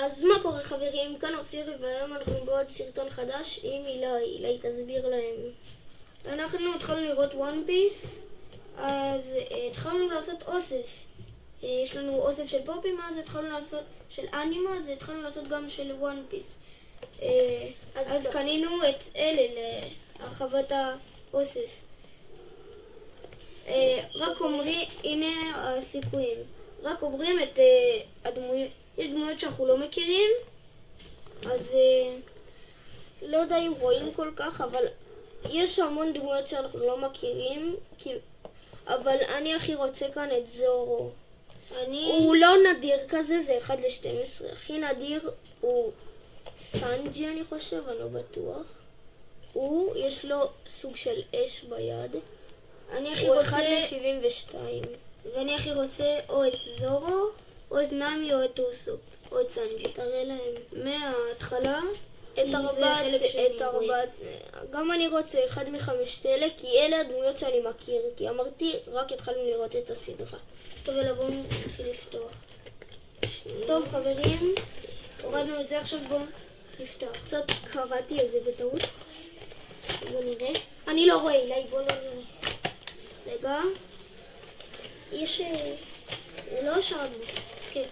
אז מה קורה חברים? כאן אופירי והיום אנחנו בעוד סרטון חדש עם אילי תסביר להם. אנחנו התחלנו לראות וואן פיס, אז התחלנו לעשות אוסף. יש לנו אוסף של פופים, אז התחלנו לעשות של אנימה, אז התחלנו לעשות גם של וואן פיס. אז קנינו את אלה להרחבת האוסף. רק אומרים, הנה הסיכויים. רק אומרים את הדמויות, יש דמויות שאנחנו לא מכירים, אז לא יודע אם רואים כל כך, אבל יש המון דמויות שאנחנו לא מכירים, אבל אני הכי רוצה כאן את זורו. הוא לא נדיר כזה, זה 1/12. הכי נדיר הוא סנג'י אני חושב, אני לא בטוח. יש לו סוג של אש ביד. אני הכי רוצה... הוא 1/72. ואני הכי רוצה או את זורו, או את נאמי, או את אוסופ, או את סנג'י. תראה להם מההתחלה את ארבעת. גם אני רוצה אחד מ5 אלה, כי אלה הדמויות שאני מכיר. כי אמרתי, רק התחלנו לראות את הסדרה. טוב, אלא בואו נתחיל לפתוח. טוב חברים, הורדנו את זה, עכשיו בואו נפתח. קצת קראתי על זה בטעות. בואו נראה. אני לא רואה, אילי, בואו לא נראה. רגע. יש... לא שרדנו. כן.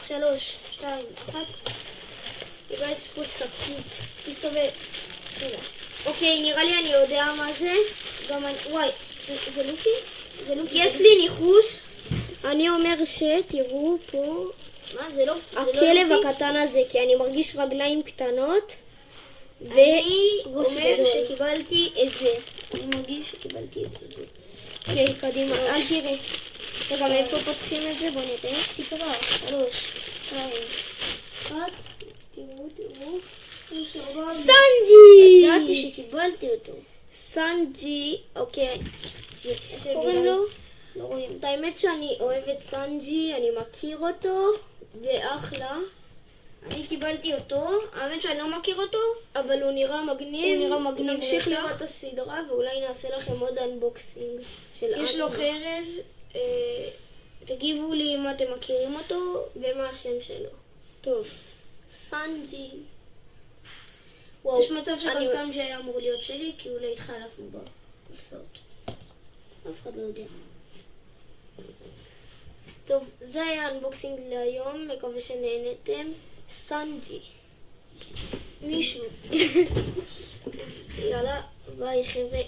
3, 2, 1. רגע, יש פה שקית. תסתובב. רגע. אוקיי, נראה לי אני יודע מה זה. גם אני... וואי, זה לופי? זה לופי. יש לי ניחוש. אני אומר שתראו פה... מה? זה לא... הכלב הקטן הזה, כי אני מרגיש רגליים קטנות. אני אומר שקיבלתי את זה. אני מרגיש שקיבלתי את זה. אוקיי, קדימה, אל תראה. רגע, מאיפה פותחים את זה? בוא נראה. תקרא. 3, 2, 1. תראו. סנג'י! ידעתי שקיבלתי אותו. סנג'י, אוקיי. איך קוראים לו? לא רואים. האמת שאני אוהבת סנג'י, אני מכיר אותו, ואחלה. אני קיבלתי אותו, האמת שאני לא מכיר אותו, אבל הוא נראה מגניב. הוא נראה מגניב. נמשיך לראות את הסדרה, ואולי נעשה לכם עוד אנבוקסינג של יש לו חרב. תגיבו לי אם אתם מכירים אותו ומה השם שלו. טוב. סנג'י. יש מצב שגם סנג'י היה אמור להיות שלי, כי אולי התחלפנו בקופסאות. אף אחד לא יודע. טוב, זה היה אנבוקסינג להיום, מקווה שנהנתם. סנג'י. מישהו. יאללה, ביי חבר'ה.